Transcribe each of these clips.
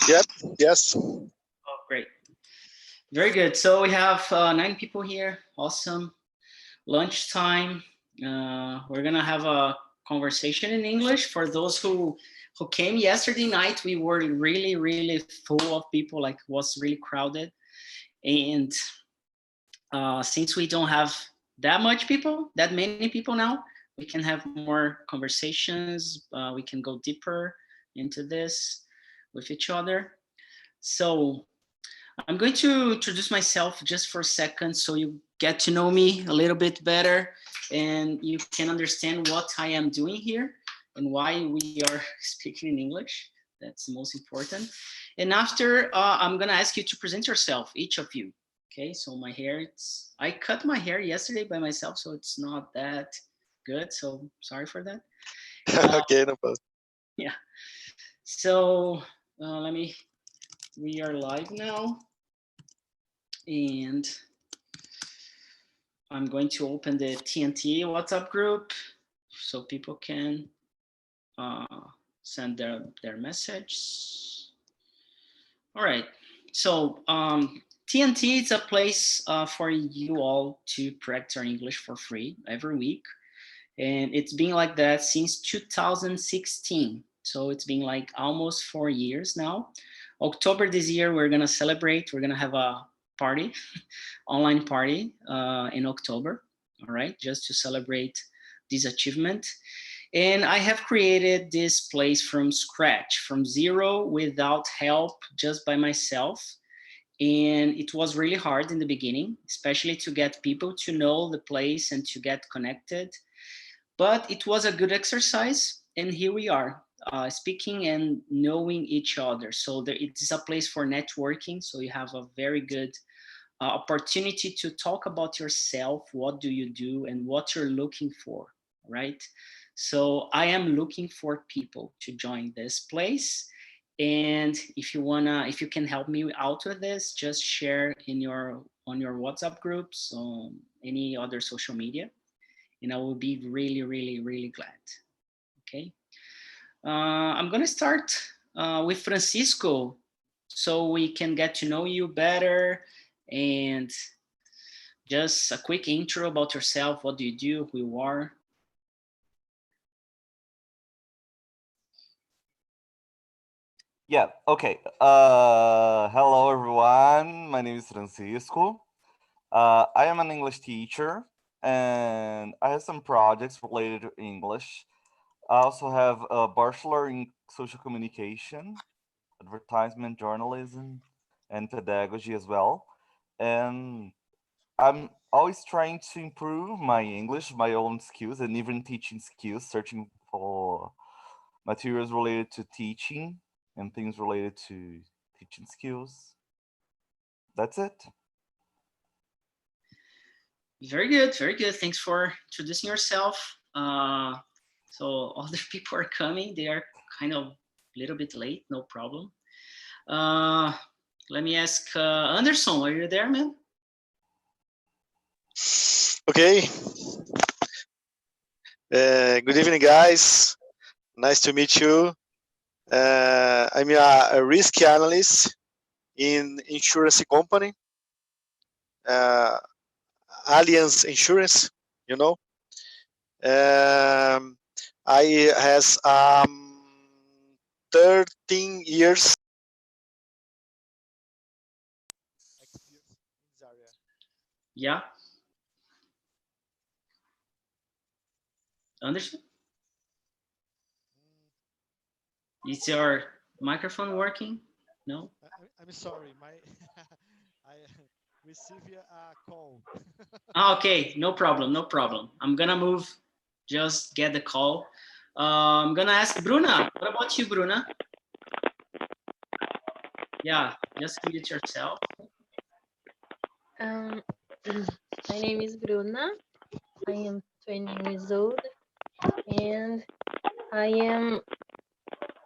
Yep. Yes. Oh, great. Very good. So we have 9 people here. Awesome. Lunchtime. We're gonna have a conversation in English. For those who came yesterday night, we were really full of people. Like was really crowded. And since we don't have that many people now, we can have more conversations. We can go deeper into this with each other. So I'm going to introduce myself just for a second so you get to know me a little bit better and you can understand what I am doing here and why we are speaking in English. That's the most important. And after, I'm going to ask you to present yourself, each of you. Okay, so my hair, I cut my hair yesterday by myself, so it's not that good. So sorry for that. Okay, no problem. Yeah. So we are live now. And I'm going to open the TNT WhatsApp group so people can send their message. All right. So TNT is a place for you all to practice our English for free every week. And it's been like that since 2016. So it's been like almost 4 years now. October this year, we're going to celebrate. We're going to have a party, online party in October. All right, just to celebrate this achievement. And I have created this place from scratch, from zero, without help, just by myself. And it was really hard in the beginning, especially to get people to know the place and to get connected. But it was a good exercise. And here we are, speaking and knowing each other. So it is a place for networking. So you have a very good opportunity to talk about yourself. What do you do and what you're looking for, right? So I am looking for people to join this place. And if you can help me out with this, just share on your WhatsApp groups, on any other social media, and I will be really glad. Okay. I'm gonna start with Francisco, so we can get to know you better, and just a quick intro about yourself. What do you do? Who you are? Yeah, okay. Hello everyone. My name is Francisco. I am an English teacher and I have some projects related to English. I also have a bachelor in social communication, advertisement journalism, and pedagogy as well. And I'm always trying to improve my English, my own skills, and even teaching skills, searching for materials related to teaching and things related to teaching skills. That's it. Very good, very good. Thanks for introducing yourself. So other people are coming. They are kind of a little bit late. No problem. Uh, Let me ask Anderson. Are you there, man? Okay. Good evening, guys. Nice to meet you. I'm a risk analyst in insurance company, uh, Allianz Insurance. You know, I has 13 years experience in this area. Yeah, Anderson. Is your microphone working? No. I'm sorry, my I received a call. Okay, no problem, no problem. I'm gonna move, just get the call. I'm gonna ask Bruna. What about you, Bruna? Yeah, just mute yourself. Um, my name is Bruna. I am 20 years old, and I am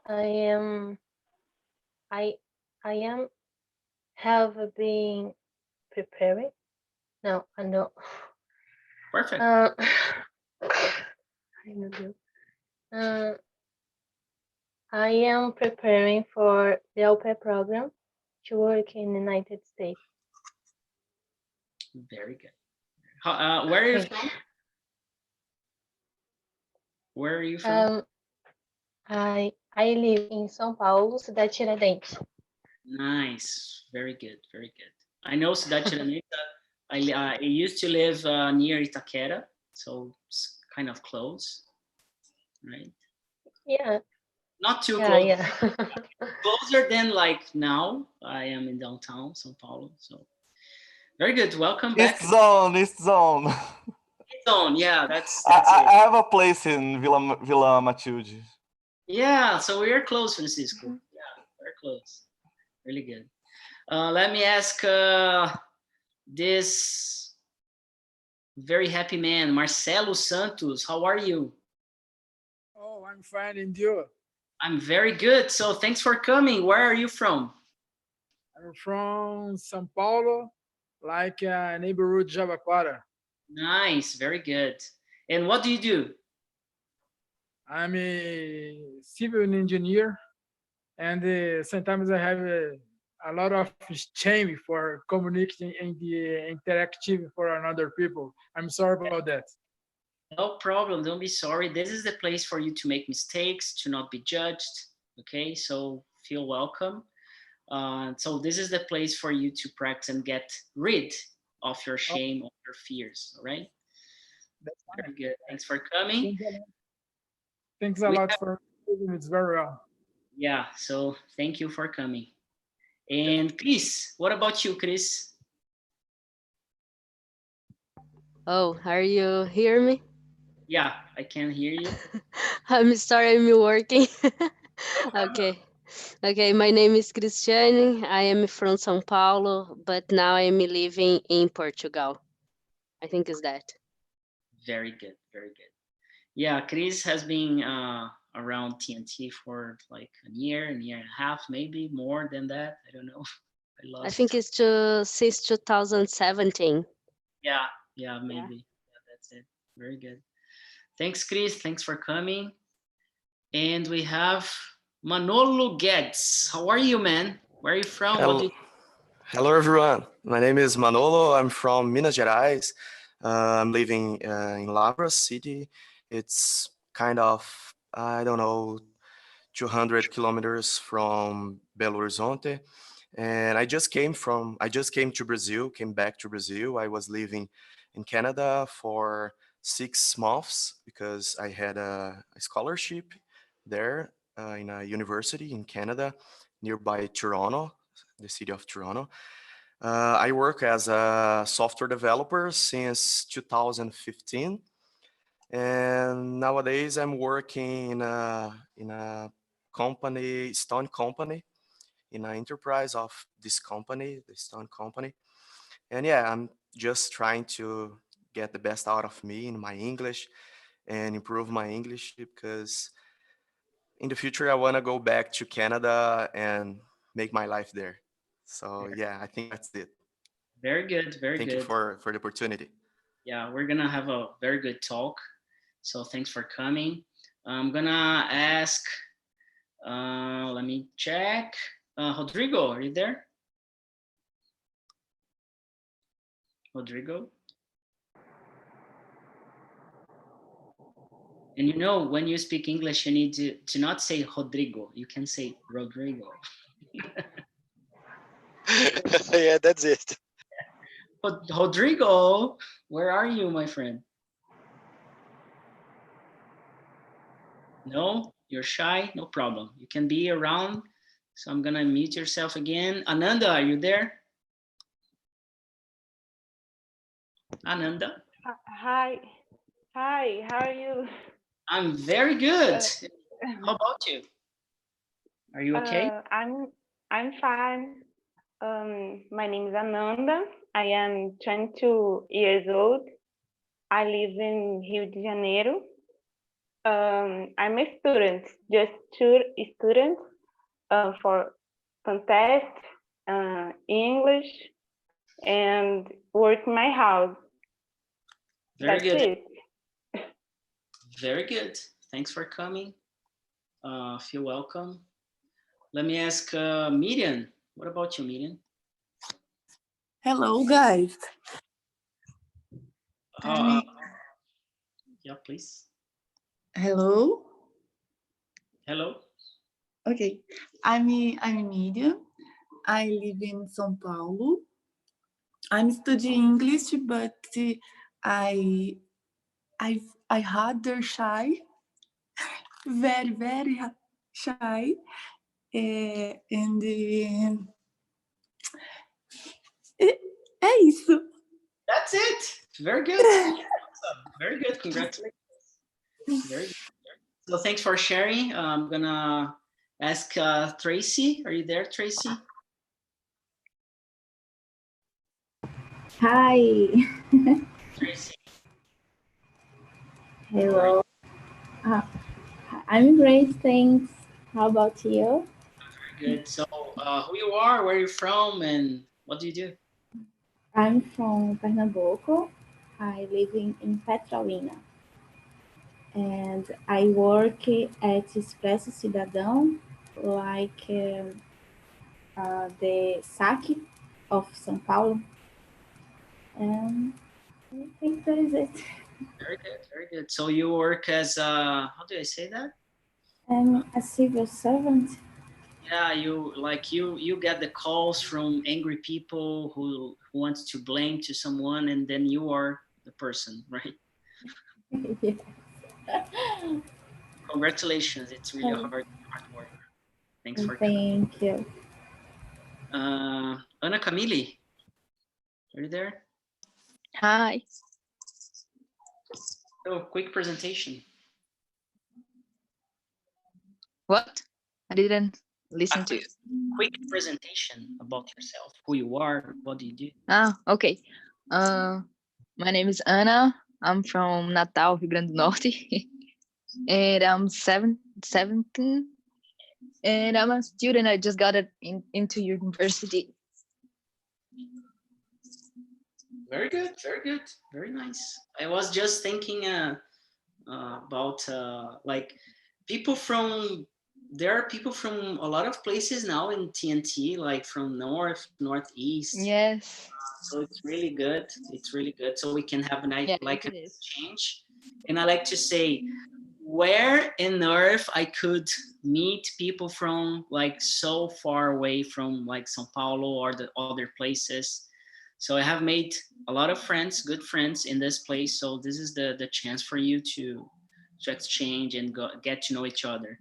I am I I am have been preparing. No, I know. Perfect. Uh, I don't know. Uh, I am preparing for the au pair program to work in the United States. Very good. Where are you Thank from? Where are you from? I live in São Paulo, Cidade Tiradentes. Nice. Very good. Very good. I know Cidade Tiradentes. I used to live near Itaquera, so it's kind of close, right? Yeah, Not too yeah, close. yeah. Closer than like now. I am in downtown São Paulo, so very good. Welcome back. East Zone, East Zone. Zone. Yeah, that's I it. have a place in Vila Matilde. Yeah, so we are close, Francisco. Yeah, we're close. Really good. Let me ask this very happy man, Marcelo Santos. How are you? Oh, I'm fine, and you? I'm very good. So thanks for coming. Where are you from? I'm from São Paulo, like neighborhood Jabaquara. Nice, very good. And what do you do? I'm a civil engineer, and sometimes I have a lot of shame for communicating and the interactive for another people. I'm sorry about that. No problem. Don't be sorry. This is the place for you to make mistakes, to not be judged. Okay, so feel welcome. So this is the place for you to practice and get rid of your shame, of your fears. All right. That's fine. Very good. Thanks for coming. Thanks a We lot have- for doing it very well. Yeah. So thank you for coming. And Chris, what about you, Chris? Oh, are you hear me? Yeah, I can hear you. I'm sorry, I'm working. Okay. Okay, my name is Cristiane. I am from São Paulo, but now I'm living in Portugal. I think is that. Very good. Very good. Yeah, Chris has been around TNT for like a year and a half, maybe more than that. I don't know. I lost. I think it's since 2017. Yeah, maybe. Yeah, that's it. Very good. Thanks, Chris. Thanks for coming. And we have Manolo Guedes. How are you, man? Where are you from? Hello. Hello, everyone. My name is Manolo. I'm from Minas Gerais. I'm living in Lavras city. It's kind of, I don't know, 200 kilometers from Belo Horizonte. And I just came to Brazil, came back to Brazil. I was living in Canada for 6 months because I had a scholarship there in a university in Canada nearby Toronto, the city of Toronto. I work as a software developer since 2015, and nowadays I'm working in a company, Stone Company, in an enterprise of this company, the Stone Company. And yeah, I'm just trying to get the best out of me in my English and improve my English because in the future I want to go back to Canada and make my life there. So yeah, I think that's it. Very good. Very Thank good. you for the opportunity. Yeah, we're gonna have a very good talk. So thanks for coming. I'm gonna ask. Let me check. Rodrigo, are you there? Rodrigo. And you know, when you speak English, you need to not say Rodrigo. You can say Rodrigo. Yeah, that's it. Rodrigo, where are you, my friend? No, you're shy. No problem. You can be around. So I'm gonna mute yourself again. Ananda, are you there? Ananda? Hi, how are you? I'm very good. How about you? Are you okay? I'm fine. My name is Ananda. I am 22 years old. I live in Rio de Janeiro. I'm a student, just two students for contest, English, and work in my house. Very That's good. it. Very good. Thanks for coming. Feel welcome. Let me ask Miriam. What about you, Miriam? Hello, guys. Yeah, please. Hello. Hello. Okay. I'm Miriam. I live in São Paulo. I'm studying English, but I rather shy, very shy, and é isso. That's it. Very good. Awesome. Very good. Congratulations. Very good. So thanks for sharing. I'm gonna ask Tracy. Are you there, Tracy? Hi. Tracy. Hello. I'm great, thanks. How about you? Very good. So who you are, where you're from, and what do you do? I'm from Pernambuco. I live in Petrolina. And I work at Expresso Cidadão, like the SAC of São Paulo. And I think that is it. Very good, very good. So you work as how do I say that? I'm a civil servant. Yeah, you get the calls from angry people who wants to blame to someone, and then you are the person, right? Yes. Congratulations, it's really hard work. Thanks for coming. Thank you. Ana Camille, are you there? Hi. So quick presentation. What? I didn't listen to you. Quick presentation about yourself, who you are, what do you do? Okay. My name is Ana. I'm from Natal, Rio Grande do Norte. And I'm 17. And I'm a student. I just got into university. Very good, very good, very nice. I was just thinking about like people from, there are people from a lot of places now in TNT, like from north, northeast. Yes. So it's really good. It's really good. So we can have a nice, like a exchange. And I like to say, where in earth I could meet people from like so far away from like Sao Paulo or the other places. So I have made a lot of friends, good friends in this place. So this is the chance for you to exchange and get to know each other.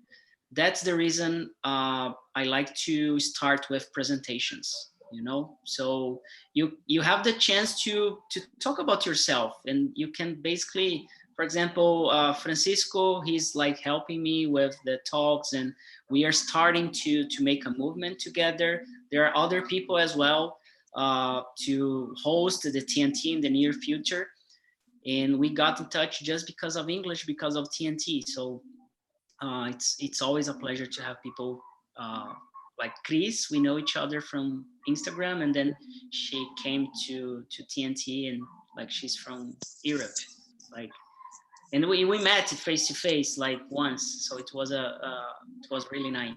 That's the reason I like to start with presentations, you know? So you have the chance to talk about yourself, and you can basically, for example, Francisco, he's like helping me with the talks, and we are starting to make a movement together. There are other people as well to host the TNT in the near future. And we got in touch just because of English, because of TNT. So it's always a pleasure to have people like Chris. We know each other from Instagram, and then she came to TNT, and like she's from Europe, like, and we met face to face like once. So it was it was really nice.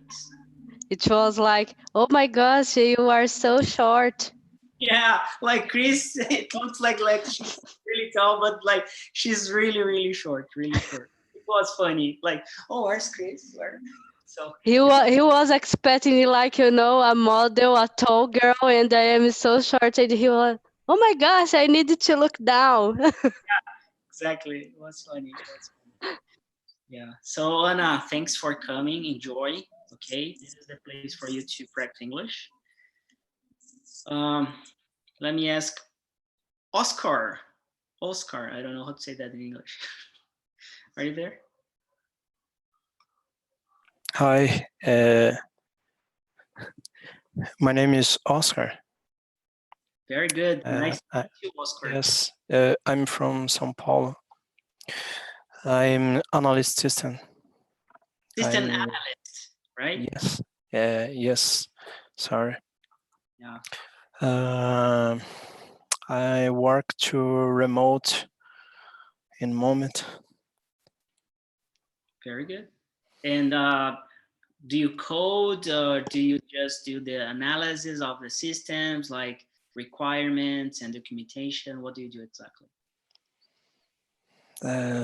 It was like, oh my gosh, you are so short. Yeah, like Chris, it looks like she's really tall, but like she's really short, really short. It was funny, like, oh, where's Chris? Where? So he was expecting like, you know, a model, a tall girl, and I am so short, and he was, oh my gosh, I needed to look down. Yeah, exactly. It was funny. Yeah. So Anna, thanks for coming. Enjoy. Okay, this is the place for you to practice English. Let me ask Oscar. Oscar, I don't know how to say that in English. Are you there? Hi, my name is Oscar. Very good. Nice to meet you, Oscar. Yes, I'm from São Paulo. I'm analyst assistant. Assistant analyst, right? Yes. Yes. Sorry. Yeah. I work to remote in moment. Very good. And do you code or do you just do the analysis of the systems, like requirements and documentation? What do you do exactly?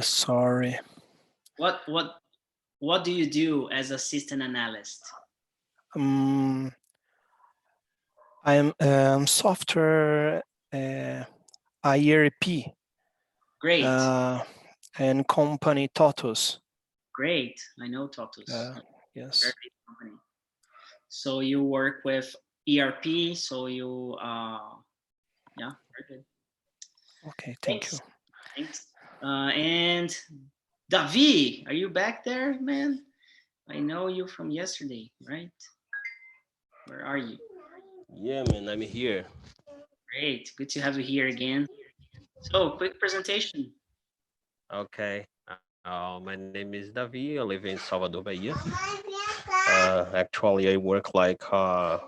Sorry. What do you do as a system analyst? I am software IRP. Great. And company TOTUS. Great. I know TOTUS. Yes. Very big company. So you work with ERP. So you, yeah, very good. Okay, thank you. Thanks. And Davi, are you back there, man? I know you from yesterday, right? Where are you? Yeah, man, I'm here. Great. Good to have you here again. So, quick presentation. Okay. My name is Davi. I live in Salvador, Bahia. Actually, I work like a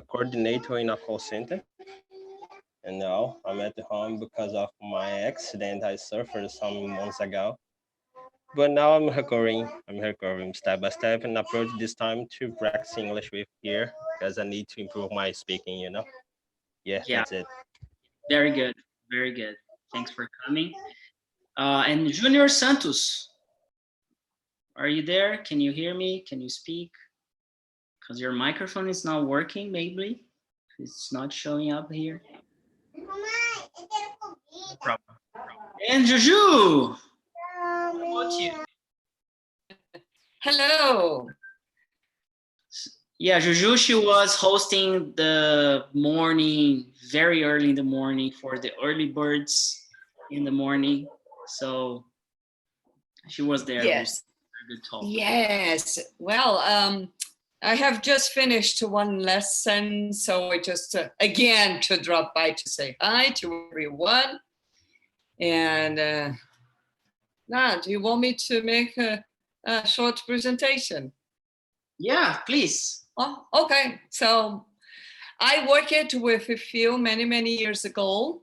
coordinator in a call center. And now I'm at home because of my accident I suffered some months ago. But now I'm recovering step by step and approach this time to practice English with here because I need to improve my speaking, you know? Yeah, that's it. Very good. Very good. Thanks for coming. And Junior Santos, are you there? Can you hear me? Can you speak? Because your microphone is not working, maybe. It's not showing up here. No problem. And Juju, how about you? Hello. Yeah, Juju, she was hosting the morning, very early in the morning for the early birds in the morning. So she was there. Yes. Very good talk. Yes. Well, I have just finished one lesson, so I just again to drop by to say hi to everyone. And now, do you want me to make a short presentation? Yeah, please. Oh, okay. So I worked with a few many years ago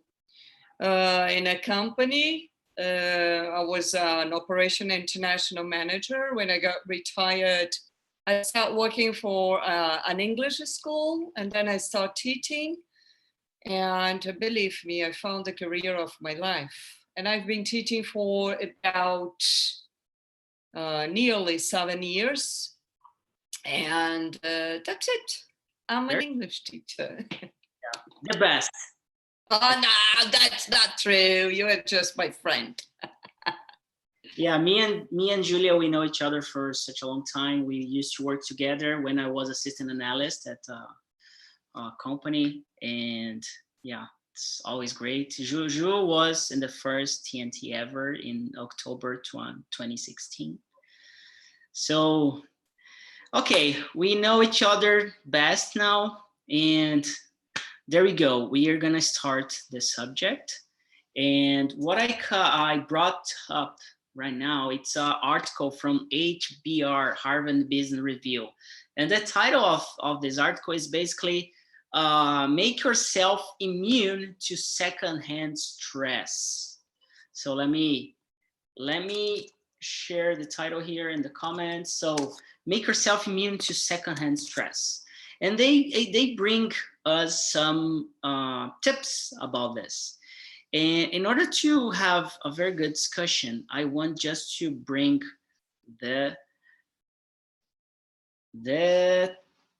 in a company. I was an operation international manager. When I got retired, I started working for an English school, and then I started teaching. And believe me, I found the career of my life. And I've been teaching for about nearly 7 years. And that's it. I'm an English teacher. The best. Oh, no, that's not true. You're just my friend. Yeah, me and Julia, we know each other for such a long time. We used to work together when I was assistant analyst at a company. And yeah, it's always great. Juju was in the first TNT ever in October 2016. So, okay, we know each other best now. And there we go. We are gonna start the subject. And what I brought up right now, it's an article from HBR, Harvard Business Review. And the title of this article is basically, make yourself immune to secondhand stress. So let me share the title here in the comments. So make yourself immune to secondhand stress. And they bring us some tips about this. And in order to have a very good discussion, I want just to bring the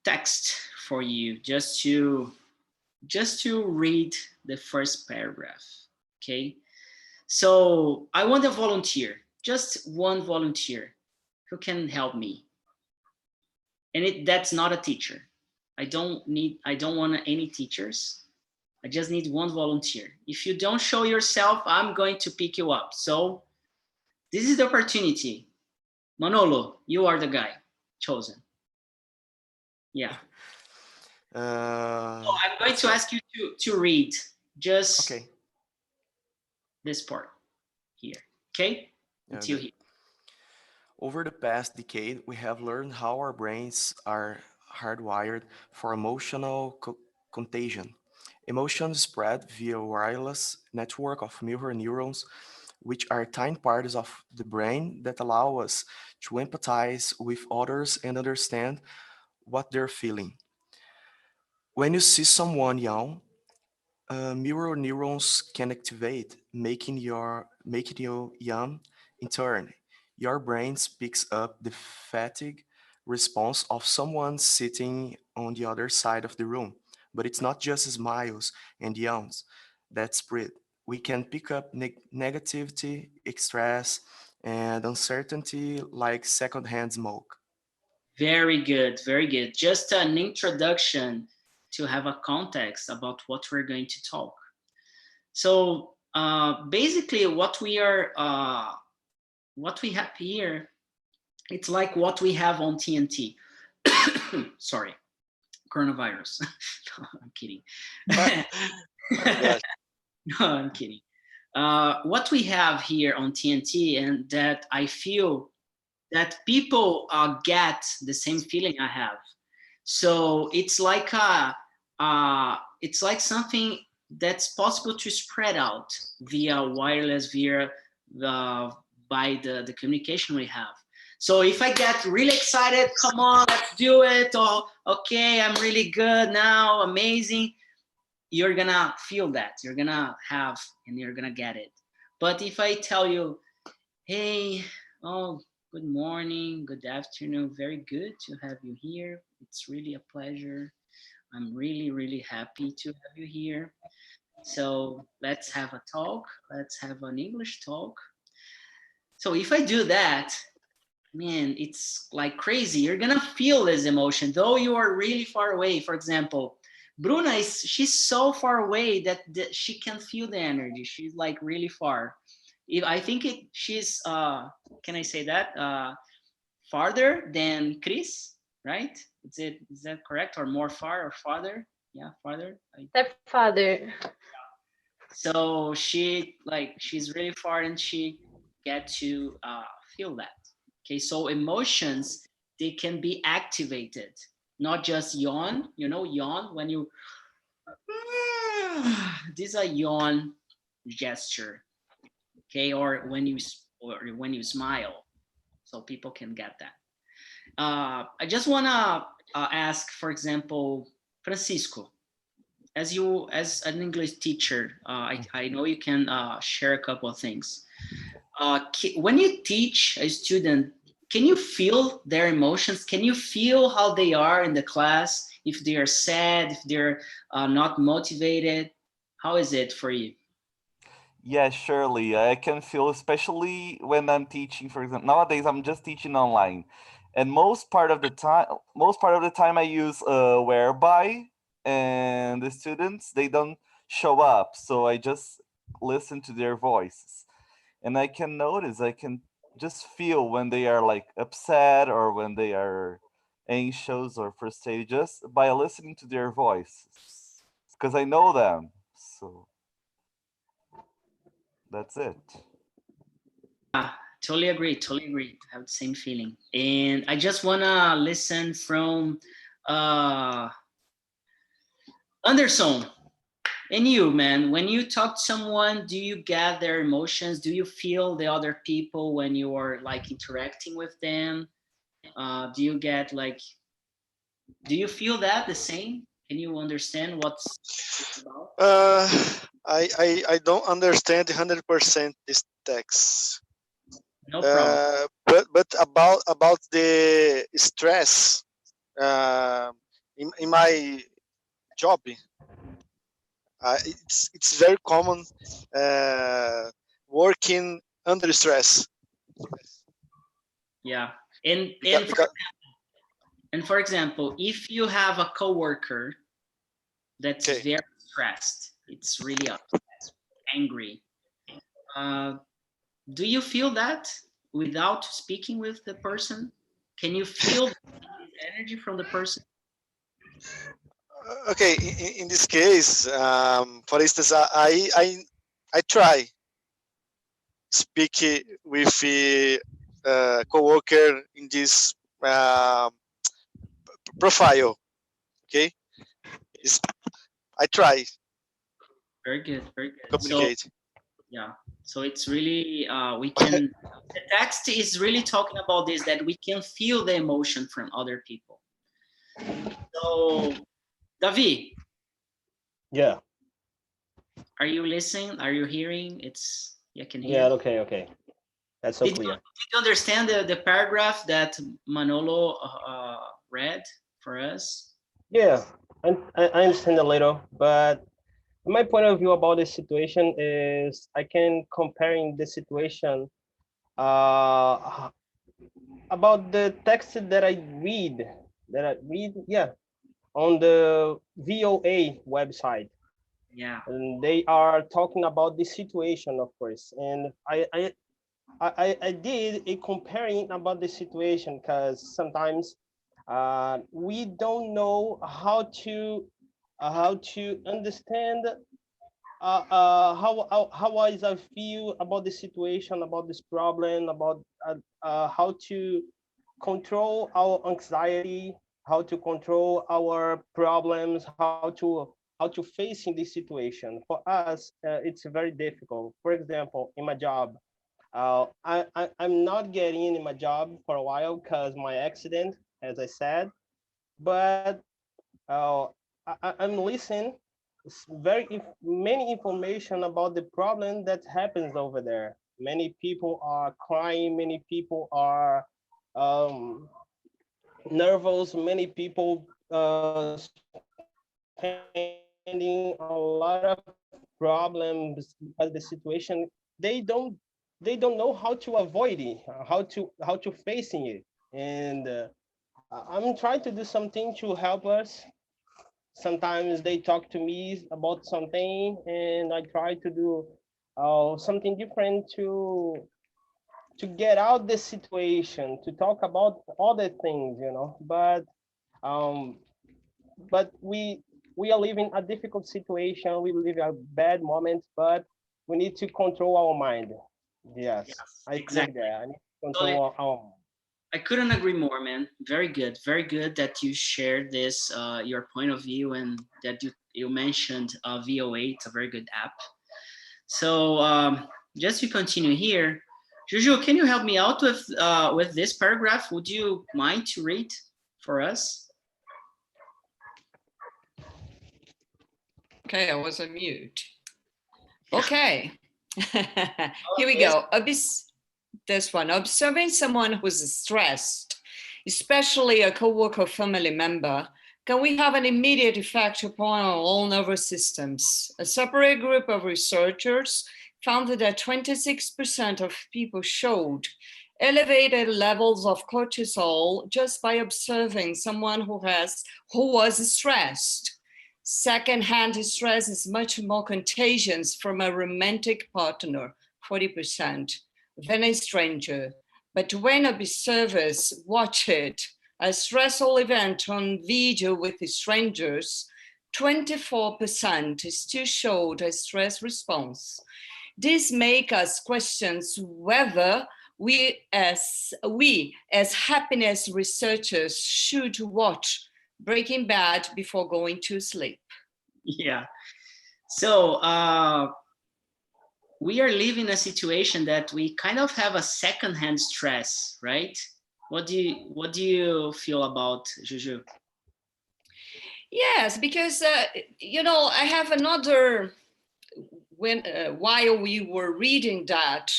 text for you, just to read the first paragraph, okay? So I want a volunteer, just one volunteer who can help me. And that's not a teacher. I don't want any teachers. I just need one volunteer. If you don't show yourself, I'm going to pick you up. So this is the opportunity. Manolo, you are the guy chosen. Yeah. So I'm going to ask you to read just this part here, okay? Until here. Over the past decade, we have learned how our brains are hardwired for emotional contagion. Emotions spread via wireless network of mirror neurons which are tiny parts of the brain that allow us to empathize with others and understand what they're feeling. When you see someone yawn, mirror neurons can activate, making you yawn in turn. Your brain picks up the fatigue response of someone sitting on the other side of the room. But it's not just smiles and yawns that spread. We can pick up negativity, stress, and uncertainty like secondhand smoke. Very good, very good. Just an introduction to have a context about what we're going to talk. So basically, what we have here, it's like what we have on TNT. Sorry, coronavirus. No, I'm kidding. No, I'm kidding. What we have here on TNT, and that I feel that people get the same feeling I have. So it's like something that's possible to spread out via wireless, via by the communication we have. So if I get really excited, come on, let's do it. Or okay, I'm really good now, amazing. You're gonna feel that. You're gonna have, and you're gonna get it. But if I tell you, hey, oh, good morning, good afternoon, very good to have you here. It's really a pleasure. I'm really, really happy to have you here. So let's have a talk. Let's have an English talk. So if I do that, man, it's like crazy. You're gonna feel this emotion, though you are really far away. For example, Bruna she's so far away that she can feel the energy. She's like really far. If I think she's can I say that farther than Chris, right? Is that correct, or more far or farther? Yeah, farther. Stepfather. So she's really far, and she get to feel that. Okay, so emotions, they can be activated, not just yawn. You know, yawn when you this is a yawn gesture. Okay, or when you smile, so people can get that. I just want to ask, for example, Francisco, as an English teacher, I know you can share a couple of things. When you teach a student, can you feel their emotions? Can you feel how they are in the class? If they are sad, if they're not motivated, how is it for you? Yeah, surely. I can feel, especially when I'm teaching, for example, nowadays I'm just teaching online. And most part of the time I use whereby, and the students, they don't show up. So I just listen to their voices. And I can just feel when they are like upset or when they are anxious or frustrated just by listening to their voices. Because I know them. So that's it. Totally agree. Totally agree. I have the same feeling. And I just want to listen from Anderson. And you, man, when you talk to someone, do you get their emotions? Do you feel the other people when you are like interacting with them? Do you get like, do you feel that the same? Can you understand what's it's about? I don't understand 100% this text. No problem. But about the stress in my job, it's very common working under stress. Yeah, and for example, if you have a coworker that's very stressed, it's really upset, angry. Do you feel that without speaking with the person? Can you feel the energy from the person? Okay, in this case, for instance, I try speak with a coworker in this profile. Okay, I try. Very good, very good. Communicate. Yeah. So it's really, we can, the text is really talking about this, that we can feel the emotion from other people. So, Davi, Yeah. are you listening? Are you hearing? I can hear. Yeah. Okay. That's so clear. Did you understand the paragraph that Manolo read for us? Yeah, I understand a little, but my point of view about this situation is I can comparing the situation about the text that I read yeah, on the VOA website. Yeah. And they are talking about this situation, of course. And I did a comparing about the situation because sometimes we don't know how to understand how I feel about the situation, about this problem, about how to control our anxiety, how to control our problems, how to face in this situation. For us, it's very difficult. For example, in my job, I'm not getting in my job for a while because my accident, as I said, but I'm listening many information about the problem that happens over there. Many people are crying, many people are nervous, many people spending a lot of problems because the situation they don't know how to avoid it, how to facing it. And I'm trying to do something to help us. Sometimes they talk to me about something and I try to do something different to get out this situation, to talk about other things, you know. But we are living a difficult situation, we live a bad moment, but we need to control our mind. Yes, I exactly. think that I need to control our mind. I couldn't agree more, man. Very good that you shared this, your point of view, and that you mentioned VOA. It's a very good app. So just to continue here, Juju, can you help me out with this paragraph? Would you mind to read for us? Okay, I was on mute. Okay, here we go. This one, observing someone who's stressed, especially a co-worker or family member, can we have an immediate effect upon our own nervous systems? A separate group of researchers found that 26% of people showed elevated levels of cortisol just by observing someone who was stressed. Secondhand stress is much more contagious from a romantic partner, 40%, than a stranger. But when observers watched a stressful event on video with strangers, 24% still showed a stress response. This makes us question whether we as happiness researchers should watch Breaking Bad before going to sleep. Yeah. So we are living a situation that we kind of have a secondhand stress, right? What do you feel about, Juju? Yes, because I have another. While we were reading that,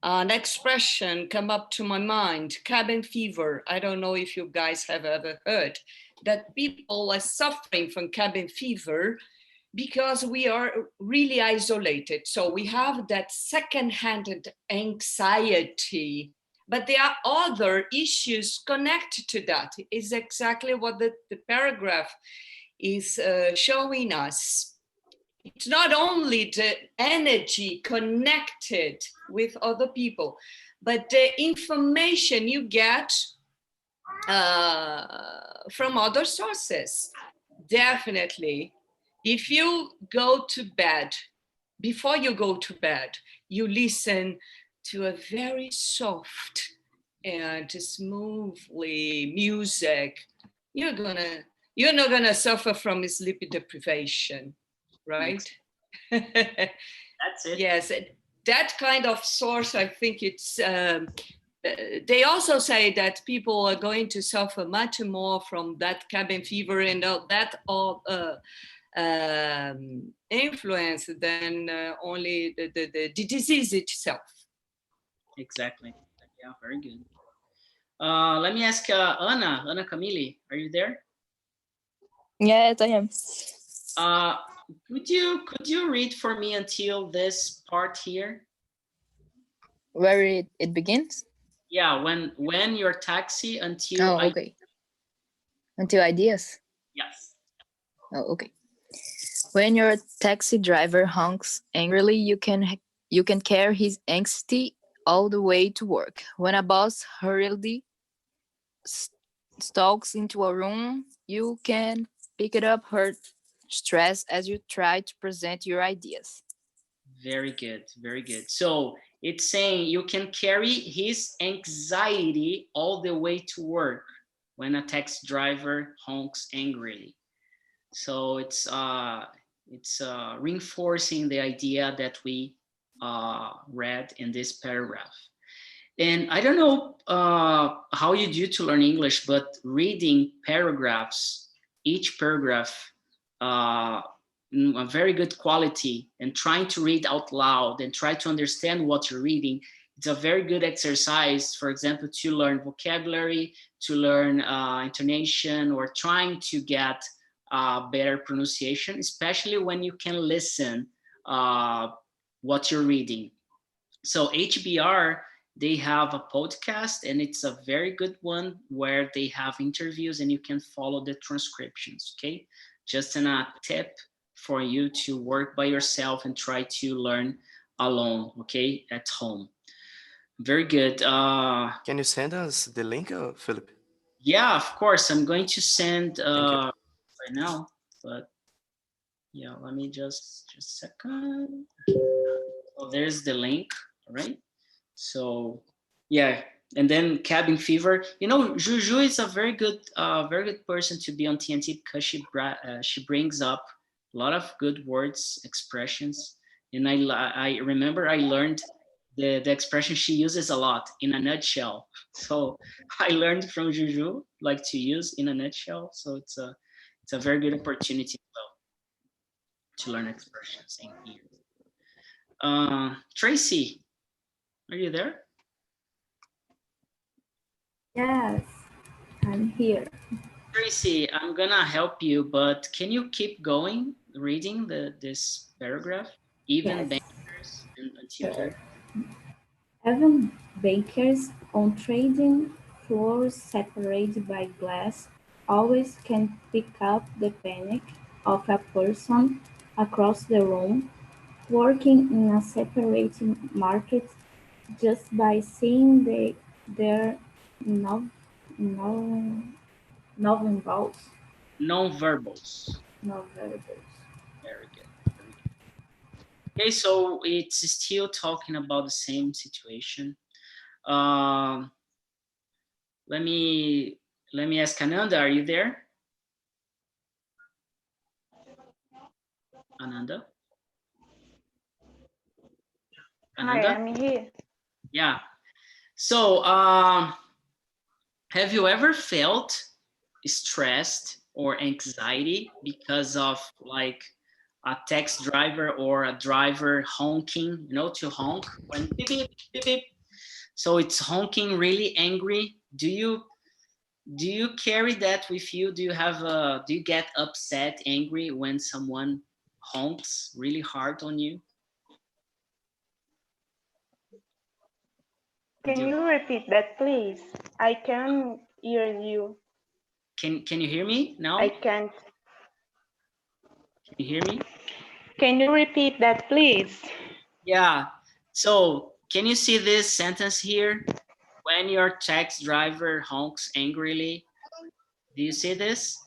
an expression come up to my mind: cabin fever. I don't know if you guys have ever heard that people are suffering from cabin fever because we are really isolated. So we have that second-hand anxiety, but there are other issues connected to that. Is exactly what the paragraph is showing us. It's not only the energy connected with other people, but the information you get from other sources. Definitely. If you go to bed, before you go to bed, you listen to a very soft and smoothly music, you're not gonna suffer from sleep deprivation, right? That's it. Yes, that kind of source, I think it's, they also say that people are going to suffer much more from that cabin fever and all that influence than only the disease itself. Exactly. Yeah, very good. Let me ask Ana Camille, are you there? Yes, I am. Could you read for me until this part here? Where it begins? Yeah, when your taxi until Oh, okay. Until ideas? Yes. Oh, okay. When your taxi driver honks angrily, you can carry his anxiety all the way to work. When a boss hurriedly stalks into a room, you can pick it up her stress as you try to present your ideas. Very good, very good. So it's saying you can carry his anxiety all the way to work when a taxi driver honks angrily. So it's reinforcing the idea that we read in this paragraph. And I don't know how you do to learn English, but reading paragraphs, each paragraph in a very good quality, and trying to read out loud and try to understand what you're reading, it's a very good exercise, for example, to learn vocabulary, to learn intonation, or trying to get better pronunciation, especially when you can listen what you're reading. So HBR, they have a podcast, and it's a very good one where they have interviews and you can follow the transcriptions, okay? Just a tip for you to work by yourself and try to learn alone, okay, at home. Very good. Can you send us the link, Philip? Yeah, of course. I'm going to send Thank you. right now, but yeah, let me just a second. So there's the link, all right? So yeah, and then cabin fever. You know, Juju is a very good person to be on TNT because she brings up a lot of good words, expressions, and I remember I learned the expression she uses a lot, in a nutshell. So I learned from Juju like to use in a nutshell. So it's a very good opportunity as well to learn expressions in here. Tracy, are you there? Yes, I'm here. Tracy, I'm gonna help you, but can you keep going reading this paragraph? Even Yes. bankers until Sure. here. Even bakers on trading floors separated by glass always can pick up the panic of a person across the room working in a separated market just by seeing their non non-verbals. Non-verbals. Non-verbals. Very good. Very good. Okay, so it's still talking about the same situation. Let me ask Ananda, are you there? Ananda? Hi, I'm here. Yeah. So, have you ever felt stressed or anxiety because of like a taxi driver or a driver honking, you know, to honk when beep, beep, beep, beep. So it's honking really angry. Do you carry that with you? Do you get upset, angry when someone honks really hard on you? Can you repeat that, please? I can't hear you. Can you hear me now? I can't. Can you hear me? Can you repeat that, please? Yeah. So can you see this sentence here? When your taxi driver honks angrily. Do you see this?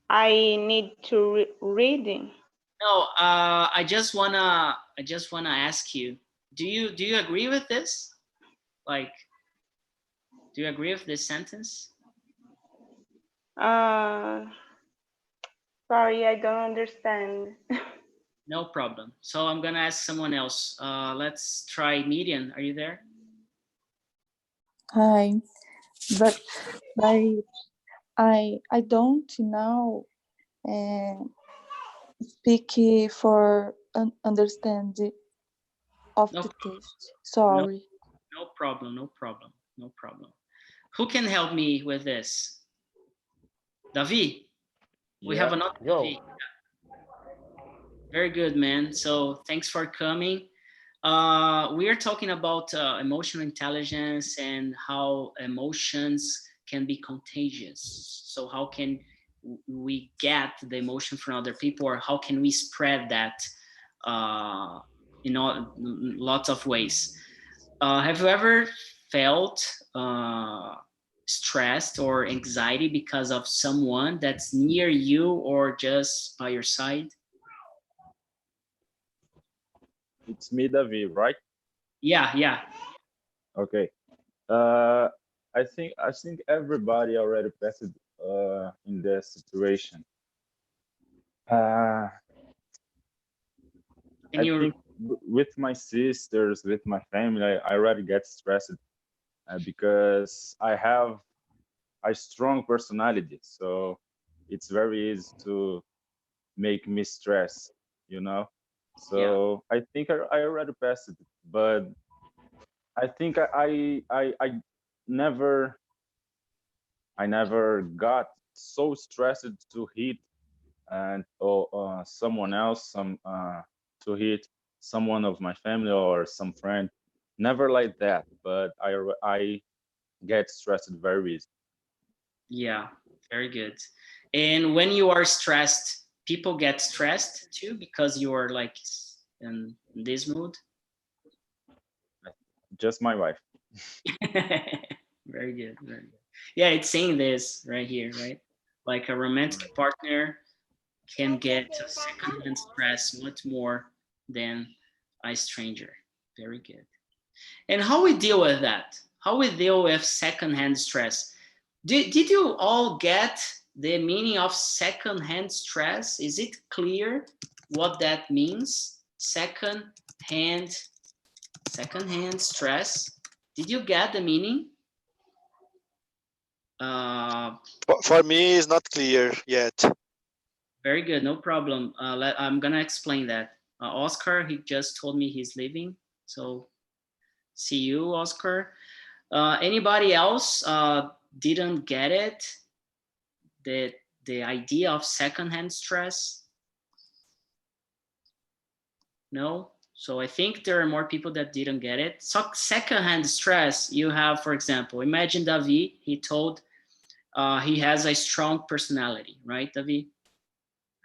I need to reading. No, I just wanna ask you, do you agree with this? Like, do you agree with this sentence? Para Sorry, I don't understand. No problem. So I'm gonna ask someone else. Let's try Median. Are you there? Hi, but I don't now speak for understand of No the problem. text. No, Sorry. no problem. No problem. No problem. Who can help me with this? Davi. We have another Davi. Very good, man. So thanks for coming. We are talking about emotional intelligence and how emotions can be contagious. So how can we get the emotion from other people, or how can we spread that in lots of ways? Have you ever felt stressed or anxiety because of someone that's near you or just by your side? It's me, Davi, right? Yeah. Okay. I think everybody already passed in this situation. I think with my sisters, with my family, I already get stressed because I have a strong personality, so it's very easy to make me stress, you know. So I think I already passed it, but I think I never got so stressed to hit and someone else, to hit someone of my family or some friend. Never like that, but I get stressed very easy. Yeah, very good. And when you are stressed, people get stressed too because you are like in this mood? Just my wife. Very good, very good. Yeah, it's saying this right here, right? Like a romantic partner can get a secondhand stress much more than a stranger. Very good. And how we deal with that? How we deal with secondhand stress? Did you all get the meaning of secondhand stress? Is it clear what that means? Secondhand stress. Did you get the meaning? For me, it's not clear yet. Very good, no problem. I'm gonna explain that. Oscar, he just told me he's leaving, so see you, Oscar. Anybody else didn't get it? The idea of secondhand stress? No? So I think there are more people that didn't get it. So secondhand stress, you have, for example, imagine Davi, he told he has a strong personality, right, Davi?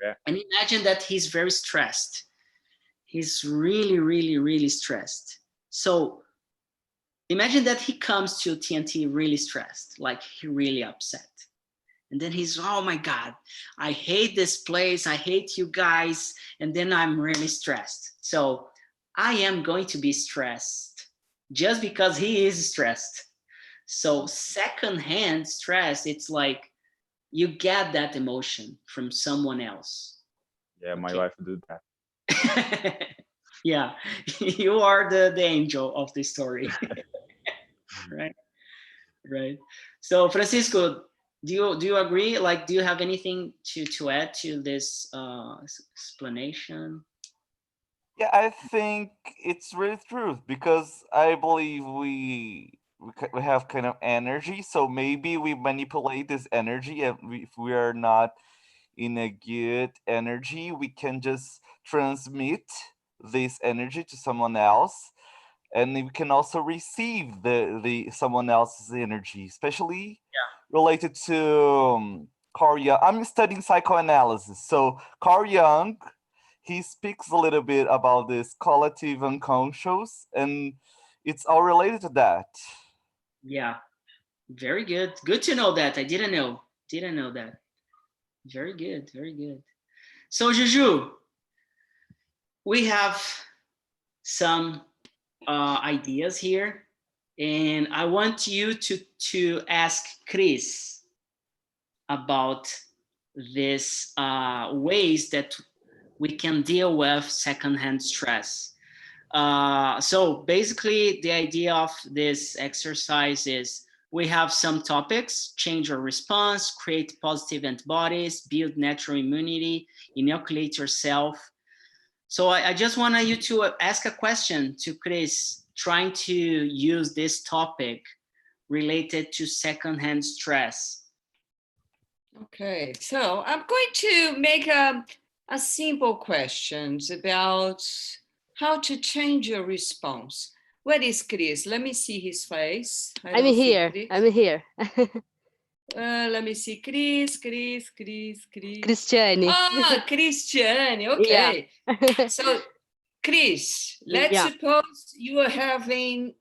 Yeah. And imagine that he's very stressed. He's really, really, really stressed. So imagine that he comes to TNT really stressed, like he really upset. And then he's, oh my God, I hate this place. I hate you guys. And then I'm really stressed. So I am going to be stressed just because he is stressed. So secondhand stress, it's like you get that emotion from someone else. Yeah, my wife do that. Yeah, you are the angel of the story. Right. So Francisco, do you agree? Like, do you have anything to add to this explanation? Yeah, I think it's really true because I believe we have kind of energy, so maybe we manipulate this energy, and if we are not in a good energy, we can just transmit this energy to someone else, and we can also receive the someone else's energy, especially related to Carl Jung. I'm studying psychoanalysis, so Carl Jung, he speaks a little bit about this collective unconscious, and it's all related to that. Yeah, very good. Good to know that. I didn't know that. Very good, very good. So Juju, we have some ideas here, and I want you to ask Chris about these ways that we can deal with secondhand stress. So basically, the idea of this exercise is we have some topics: change your response, create positive antibodies, build natural immunity, inoculate yourself. So I just want you to ask a question to Chris, trying to use this topic related to secondhand stress. Okay, so I'm going to make a simple questions about how to change your response. Where is Chris? Let me see his face. I'm here. I'm here. Let me see, Chris. Cristiane. Ah, Cristiane, okay. Yeah. So, Chris, let's Yeah. suppose you are having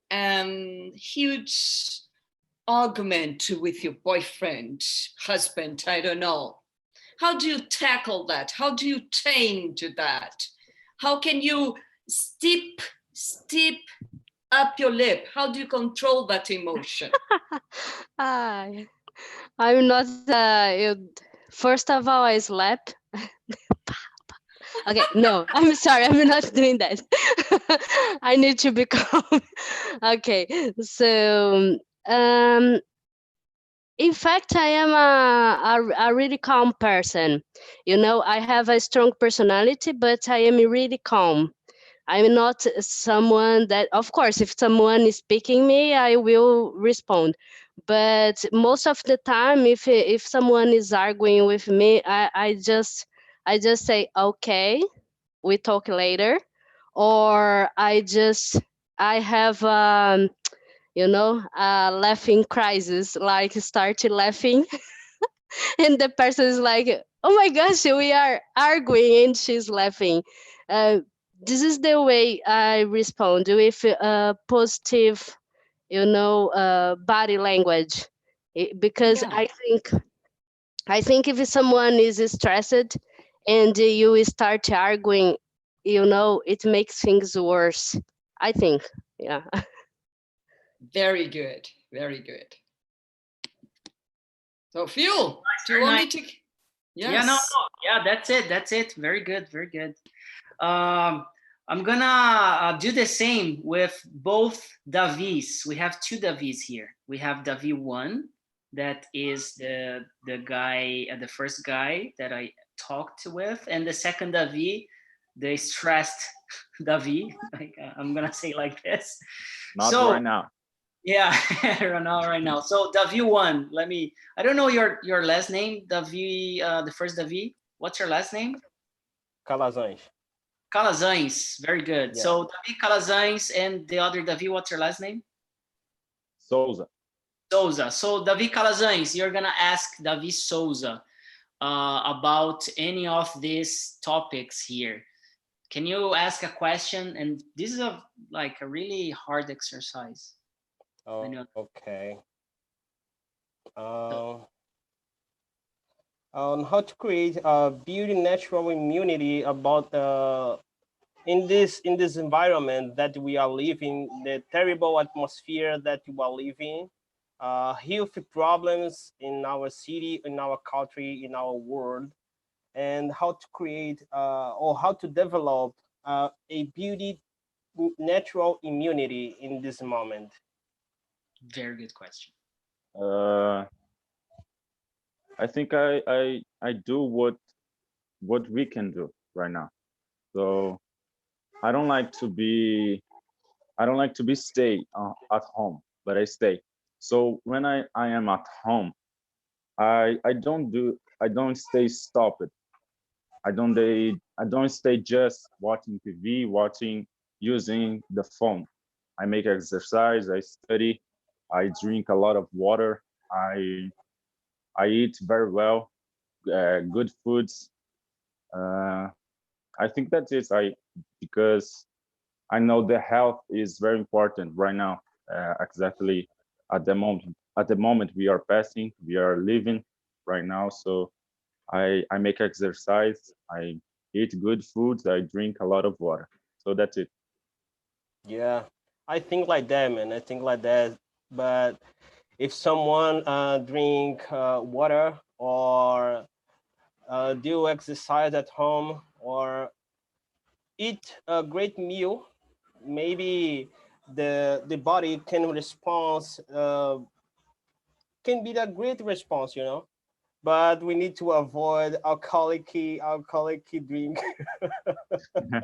huge argument with your boyfriend, husband, I don't know. How do you tackle that? How do you change that? How can you steep up your lip? How do you control that emotion? I'm not, first of all, I slap. Okay, no, I'm sorry, I'm not doing that. I need to be calm. Okay, so, in fact, I am a really calm person. You know, I have a strong personality, but I am really calm. I'm not someone that, of course, if someone is speaking me, I will respond. But most of the time, if someone is arguing with me, I just say, okay, we talk later, or I have a laughing crisis, like start laughing, and the person is like, oh my gosh, we are arguing, and she's laughing. This is the way I respond with positive, body language. Because Yeah. I think if someone is stressed and you start arguing, it makes things worse. I think, yeah. Very good, very good. So, Phil, do you want me to? Yes. Yeah, no, yeah, that's it. Very good, very good. I'm gonna do the same with both Davis. We have two Davis here. We have Davi 1, that is the guy, the first guy that I talked with, and the second Davi, the stressed Davi. Like, I'm gonna say like this. Not So, right now. yeah, right now. So Davi 1, I don't know your last name, Davi, the first Davi. What's your last name? Calazans. Calazans, very good. Yeah. So Davi Calazans, and the other Davi, what's your last name? Souza. Souza. So Davi Calazans, you're gonna ask Davi Souza about any of these topics here. Can you ask a question? And this is a really hard exercise. Oh, okay. On how to create build natural immunity about in this environment that we are living, the terrible atmosphere that we are living, health problems in our city, in our country, in our world, and how to create or how to develop a beauty natural immunity in this moment. Very good question. I think I do what we can do right now. So I don't like to be stay at home, but I stay. So when I am at home, I don't stay stopped. I don't stay just watching TV, using the phone. I make exercise, I study, I drink a lot of water, I eat very well, good foods. I think that's it. Because I know the health is very important right now. Exactly at the moment we are living right now. So I make exercise, I eat good foods, I drink a lot of water. So that's it. Yeah, I think like that, man. I think like that. But if someone drink water or do exercise at home, or eat a great meal, maybe the body can respond, can be a great response, you know. But we need to avoid alcoholic drink. I'm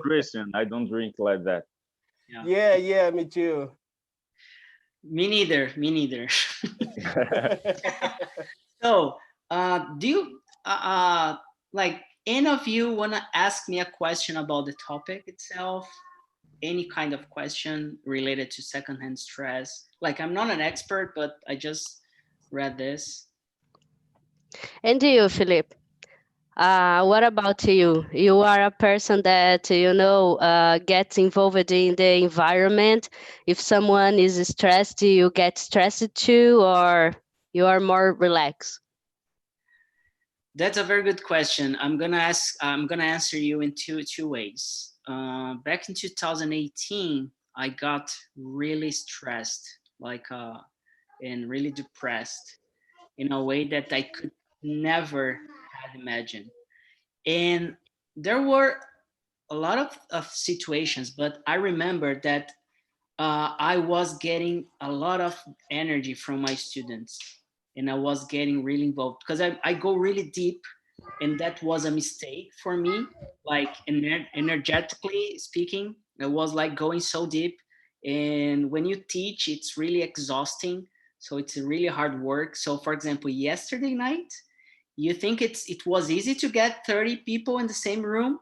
Christian. I don't drink like that. Yeah, me too. Me neither. Me neither. So, do you like any of you want to ask me a question about the topic itself? Any kind of question related to secondhand stress? Like, I'm not an expert, but I just read this. And you, Felipe? What about you? You are a person that, gets involved in the environment. If someone is stressed, you get stressed too, or you are more relaxed? That's a very good question. I'm gonna answer you in two ways. Back in 2018, I got really stressed, and really depressed in a way that I could never have imagined. And there were a lot of situations, but I remember that I was getting a lot of energy from my students, and I was getting really involved because I go really deep, and that was a mistake for me. Like energetically speaking, I was like going so deep, and when you teach, it's really exhausting. So it's a really hard work. So for example, yesterday night, you think it was easy to get 30 people in the same room.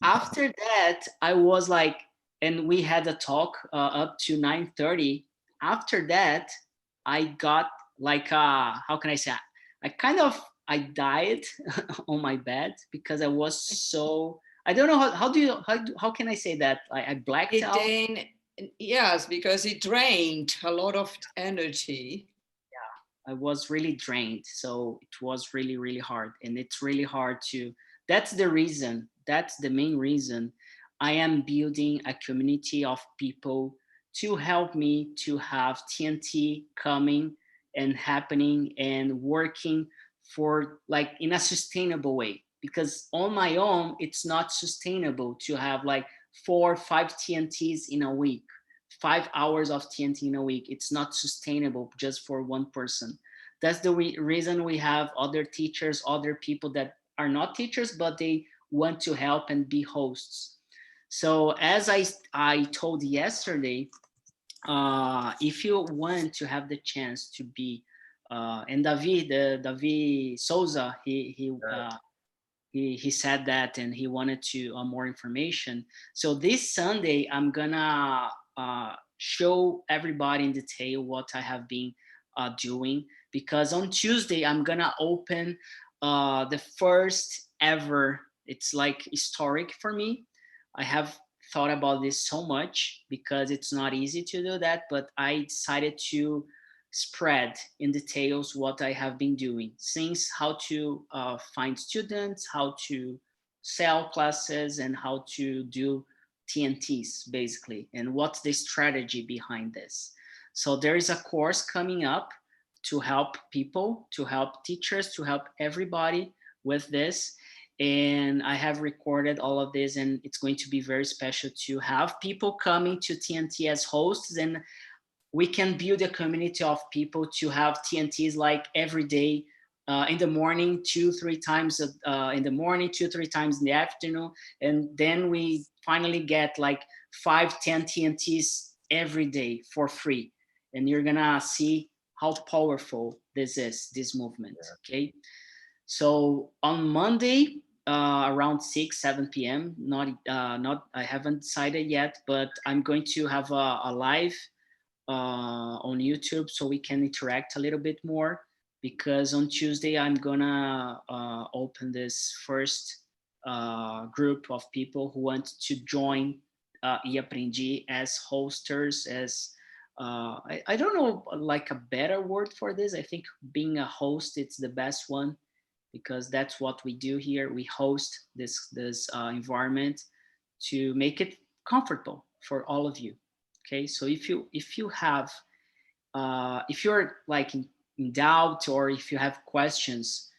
After that, I was like, and we had a talk up to 9:30. After that, I got like how can I say, I died on my bed because I was so, I don't know how can I say that, I blacked out. Yes, because it drained a lot of energy. I was really drained. So it was really, really hard. And it's really hard to, that's the main reason I am building a community of people to help me to have TNT coming and happening and working for like in a sustainable way. Because on my own, it's not sustainable to have like 4 or 5 TNTs in a week. 5 hours of TNT in a week. It's not sustainable just for one person. That's the reason we have other teachers, other people that are not teachers, but they want to help and be hosts. So as I told yesterday, if you want to have the chance to be, and David Souza, he said that, and he wanted to more information. So this Sunday, I'm gonna show everybody in detail what I have been doing, because on Tuesday I'm gonna open the first ever. It's like historic for me. I have thought about this so much because it's not easy to do that, but I decided to spread in details what I have been doing, since how to find students, how to sell classes, and how to do TNTs basically, and what's the strategy behind this. So there is a course coming up to help people, to help teachers, to help everybody with this. And I have recorded all of this, and it's going to be very special to have people coming to TNT as hosts, and we can build a community of people to have TNTs like every day, in the morning, 2-3 times in the morning, 2-3 times in the afternoon. And then we finally get like 5-10 TNTs every day for free. And you're gonna see how powerful this is, this movement, okay? So on Monday, around 6-7 p.m. I haven't decided yet, but I'm going to have a live on YouTube so we can interact a little bit more, because on Tuesday I'm gonna open this first group of people who want to join eAprendi as hosters, as I don't know like a better word for this. I think being a host, it's the best one, because that's what we do here. We host this environment to make it comfortable for all of you. Okay, so if you have if you're like in doubt or if you have questions,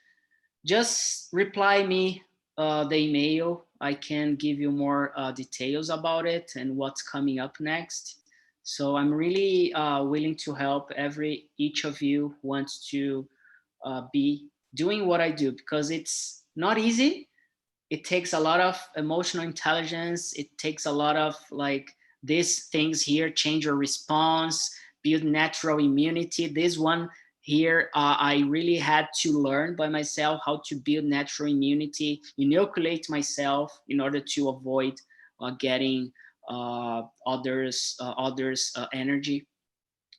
just reply me the email. I can give you more details about it and what's coming up next. So I'm really willing to help each of you who wants to be doing what I do, because it's not easy. It takes a lot of emotional intelligence. It takes a lot of like these things here, change your response, build natural immunity. This one here, I really had to learn by myself how to build natural immunity, inoculate myself in order to avoid getting others energy.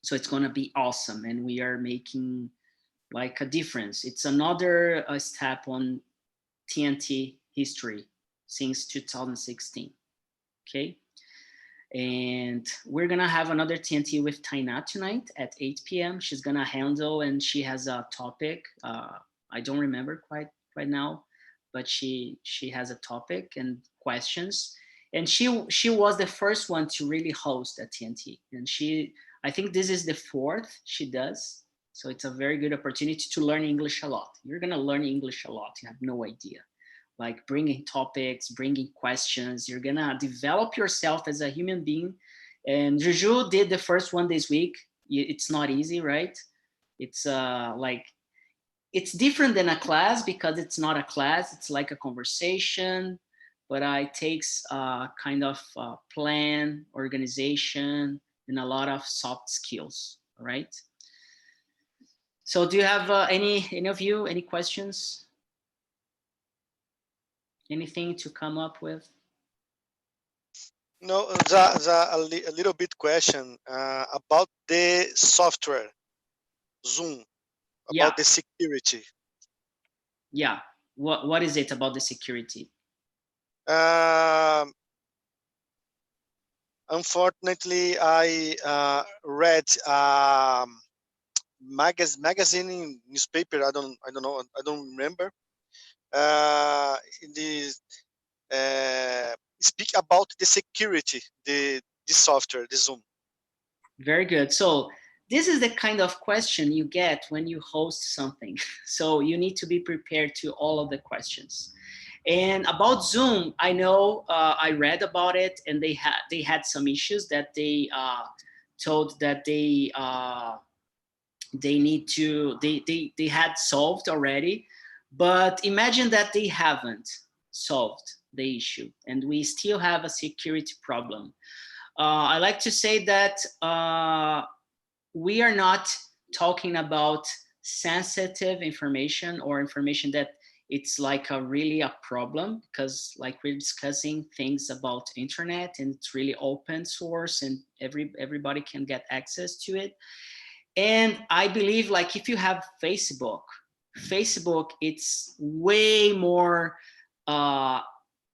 So it's gonna be awesome, and we are making like a difference. It's another step on TNT history since 2016. Okay. And we're gonna have another TNT with Tainá tonight at 8 p.m. She's gonna handle, and she has a topic. I don't remember quite right now, but she has a topic and questions. And she was the first one to really host a TNT. And I think this is the fourth she does. So it's a very good opportunity to learn English a lot. You're gonna learn English a lot. You have no idea. Like bringing topics, bringing questions. You're gonna develop yourself as a human being. And Juju did the first one this week. It's not easy, right? It's it's different than a class because it's not a class. It's like a conversation, but it takes kind of plan, organization, and a lot of soft skills, right? So do you have any of you, any questions? Anything to come up with? No, a little bit question about the software, Zoom, about the security. Yeah, what is it about the security? Unfortunately, I read magazine newspaper. I don't know. I don't remember. In the speak about the security, the software, the Zoom. Very good. So this is the kind of question you get when you host something. So you need to be prepared to all of the questions. And about Zoom, I know I read about it, and they had some issues that they told that they had solved already. But imagine that they haven't solved the issue, and we still have a security problem. I like to say that we are not talking about sensitive information or information that it's like really a problem, because like we're discussing things about internet, and it's really open source, and everybody can get access to it. And I believe like if you have Facebook, it's way more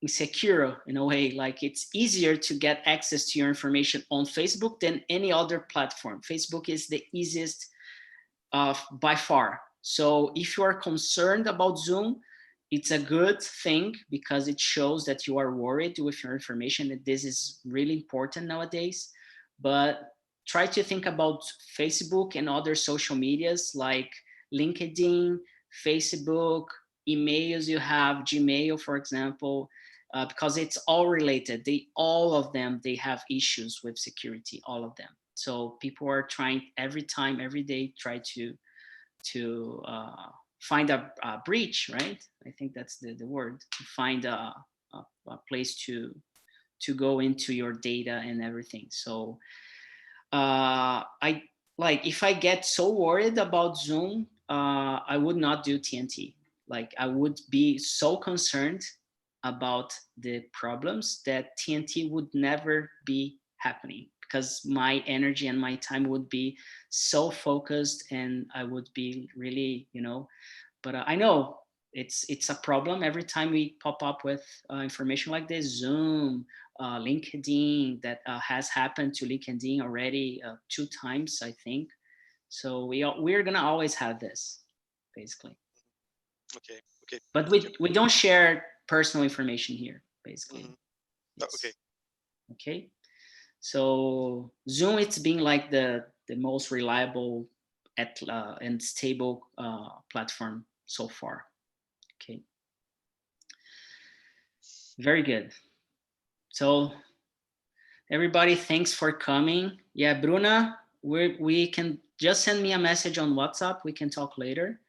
insecure in a way. Like it's easier to get access to your information on Facebook than any other platform. Facebook is the easiest by far. So if you are concerned about Zoom, it's a good thing because it shows that you are worried with your information, and this is really important nowadays. But try to think about Facebook and other social medias like LinkedIn, Facebook, emails you have, Gmail, for example, because it's all related. All of them, they have issues with security, all of them. So people are trying every day, try to find a breach, right? I think that's the word, to find a place to go into your data and everything. So if I get so worried about Zoom, I would not do TNT. Like I would be so concerned about the problems that TNT would never be happening, because my energy and my time would be so focused, and I would be really, but I know it's a problem every time we pop up with information like this. Zoom, LinkedIn, that has happened to LinkedIn already 2 times, I think. So we're gonna always have this, basically. Okay. But we don't share personal information here, basically. Okay. Okay. So Zoom, it's been like the most reliable and stable platform so far. Okay. Very good. So everybody, thanks for coming. Yeah, Bruna, we can just send me a message on WhatsApp. We can talk later.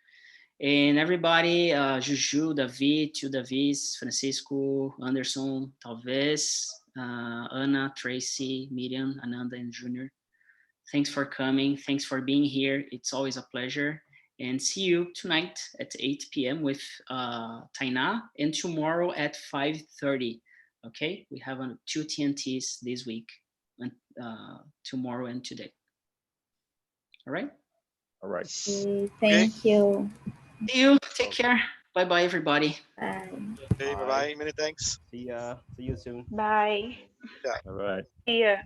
And everybody, Juju, David, Tio Davis, Francisco, Anderson, talvez, Anna, Tracy, Miriam, Ananda, and Junior. Thanks for coming. Thanks for being here. It's always a pleasure. And see you tonight at 8 p.m. with Tainá, and tomorrow at 5:30. Okay, we have 2 TNTs this week, and tomorrow and today. All right. All right. Thank you. See you. Take care. Bye bye, everybody. Bye. Okay, bye bye. Many thanks. See ya. See you soon. Bye. Yeah. All right. See ya.